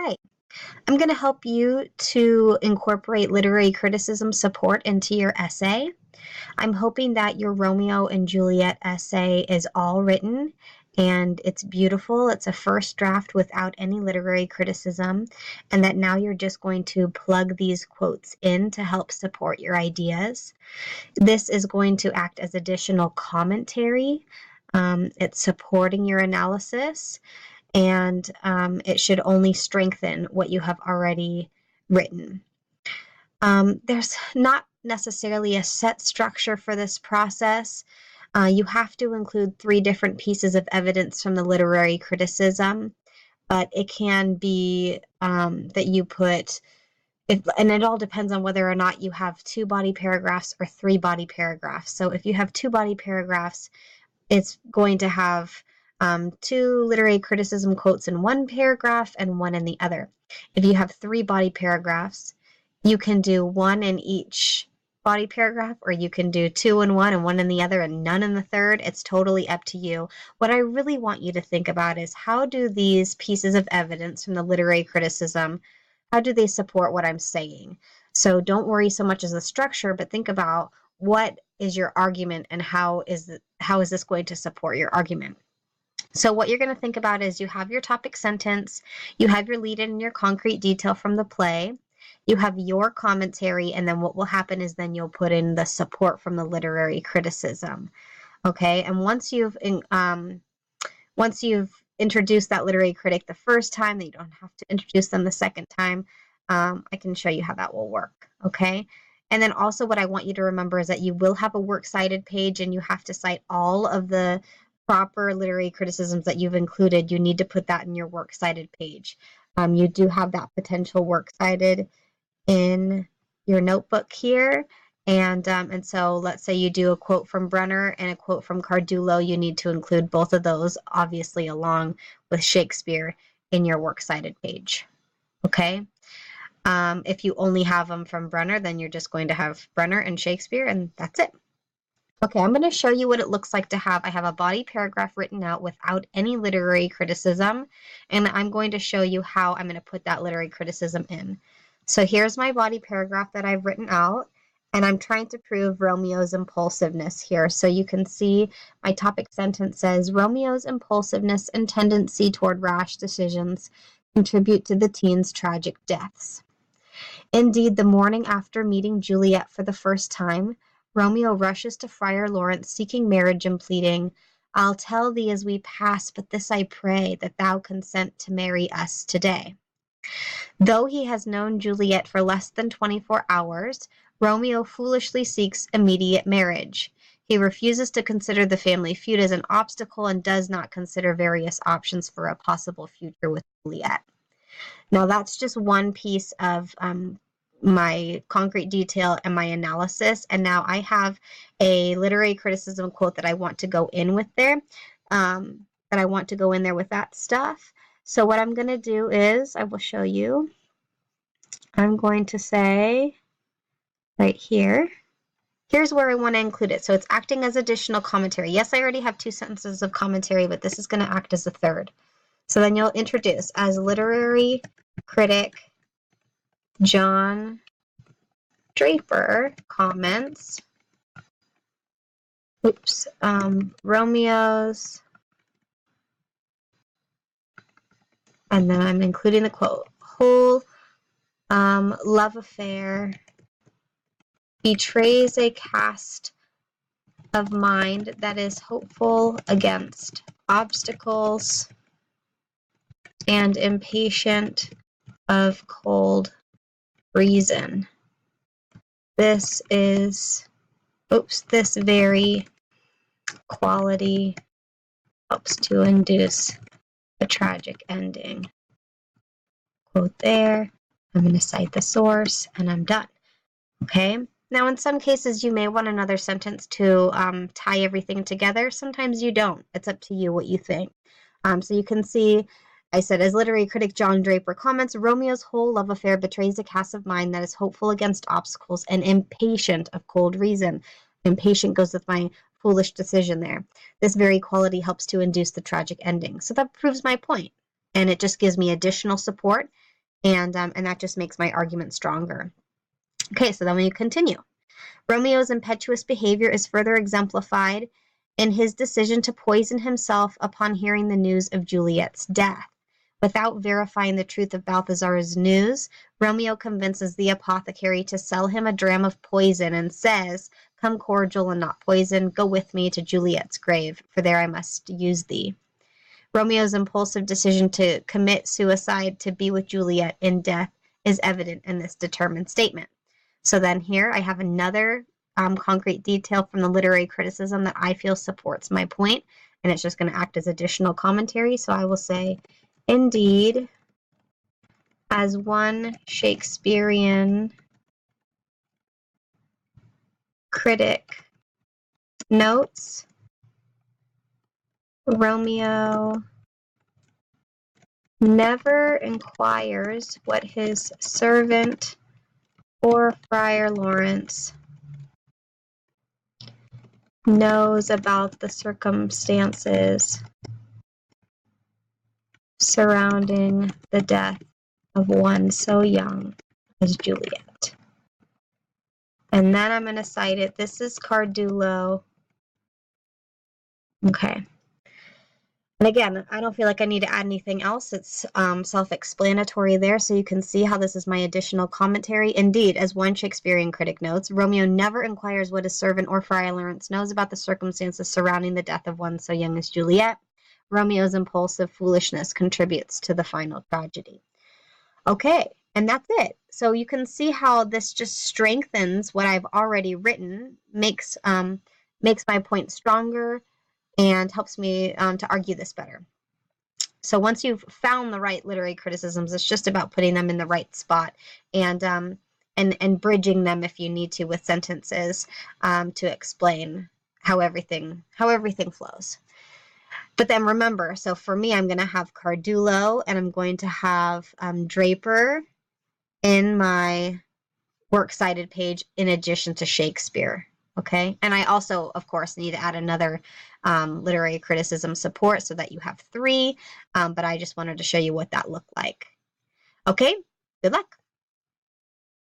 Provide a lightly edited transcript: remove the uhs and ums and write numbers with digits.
Hi, I'm going to help you to incorporate literary criticism support into your essay. I'm hoping that your Romeo and Juliet essay is all written and it's beautiful. It's a first draft without any literary criticism, and that now you're just going to plug these quotes in to help support your ideas. This is going to act as additional commentary. It's supporting your analysis, and it should only strengthen what you have already written. There's not necessarily a set structure for this process. You have to include 3 different pieces of evidence from the literary criticism, but it can be that you put, and it all depends on whether or not you have 2 body paragraphs or 3 body paragraphs. So if you have 2 body paragraphs, it's going to have 2 literary criticism quotes in one paragraph and 1 in the other. If you have 3 body paragraphs, you can do 1 in each body paragraph, or you can do 2 in one and 1 in the other and none in the third. It's totally up to you. What I really want you to think about is, how do these pieces of evidence from the literary criticism, how do they support what I'm saying? So don't worry so much as the structure, but think about, what is your argument and how is this going to support your argument? So what you're going to think about is, you have your topic sentence, you have your lead in and your concrete detail from the play, you have your commentary, and then what will happen is then you'll put in the support from the literary criticism. Okay, and once you've introduced that literary critic the first time, then you don't have to introduce them the second time. I can show you how that will work. Okay. And then also, what I want you to remember is that you will have a works cited page, and you have to cite all of the proper literary criticisms that you've included. You need to put that in your works cited page. You do have that potential works cited in your notebook here. And so let's say you do a quote from Brenner and a quote from Cardulo. You need to include both of those, obviously, along with Shakespeare in your works cited page. Okay. If you only have them from Brenner, then you're just going to have Brenner and Shakespeare, and that's it. Okay, I'm going to show you what it looks like to have. I have a body paragraph written out without any literary criticism, and I'm going to show you how I'm going to put that literary criticism in. So here's my body paragraph that I've written out, and I'm trying to prove Romeo's impulsiveness here. So you can see my topic sentence says, Romeo's impulsiveness and tendency toward rash decisions contribute to the teen's tragic deaths. Indeed, the morning after meeting Juliet for the first time, Romeo rushes to Friar Lawrence seeking marriage and pleading, I'll tell thee as we pass, but this I pray, that thou consent to marry us today. Though he has known Juliet for less than 24 hours, Romeo foolishly seeks immediate marriage. He refuses to consider the family feud as an obstacle and does not consider various options for a possible future with Juliet. Now, that's just one piece of my concrete detail and my analysis. And now I have a literary criticism quote that I want to go in with there, with that stuff. So what I'm going to do is, I will show you. I'm going to say right here, here's where I want to include it. So it's acting as additional commentary. Yes, I already have 2 sentences of commentary, but this is going to act as a third. So then you'll introduce, as literary critic John Draper comments, Romeo's, and then I'm including the quote, whole love affair betrays a cast of mind that is hopeful against obstacles and impatient of cold reason. This very quality helps to induce a tragic ending. Quote there. I'm going to cite the source, and I'm done. Okay. Now, in some cases, you may want another sentence to tie everything together. Sometimes you don't. It's up to you what you think. So you can see, I said, as literary critic John Draper comments, Romeo's whole love affair betrays a cast of mind that is hopeful against obstacles and impatient of cold reason. Impatient goes with my foolish decision there. This very quality helps to induce the tragic ending. So that proves my point, and it just gives me additional support and that just makes my argument stronger. Okay, so then we continue. Romeo's impetuous behavior is further exemplified in his decision to poison himself upon hearing the news of Juliet's death. Without verifying the truth of Balthazar's news, Romeo convinces the apothecary to sell him a dram of poison and says, "Come cordial and not poison, go with me to Juliet's grave, for there I must use thee." Romeo's impulsive decision to commit suicide to be with Juliet in death is evident in this determined statement. So then here I have another concrete detail from the literary criticism that I feel supports my point, and it's just going to act as additional commentary. So I will say, indeed, as one Shakespearean critic notes, Romeo never inquires what his servant or Friar Lawrence knows about the circumstances surrounding the death of one so young as Juliet. And then I'm going to cite it. This is Cardulo. Okay. And again, I don't feel like I need to add anything else. It's self-explanatory there, so you can see how this is my additional commentary. Indeed, as one Shakespearean critic notes, Romeo never inquires what his servant or Friar Lawrence knows about the circumstances surrounding the death of one so young as Juliet. Romeo's impulsive foolishness contributes to the final tragedy. Okay, and that's it. So you can see how this just strengthens what I've already written, makes my point stronger, and helps me to argue this better. So once you've found the right literary criticisms, it's just about putting them in the right spot and bridging them if you need to with sentences to explain how everything flows. But then remember, so for me, I'm going to have Cardulo and I'm going to have Draper in my works cited page in addition to Shakespeare. Okay, and I also, of course, need to add another literary criticism support so that you have 3, but I just wanted to show you what that looked like. Okay, good luck.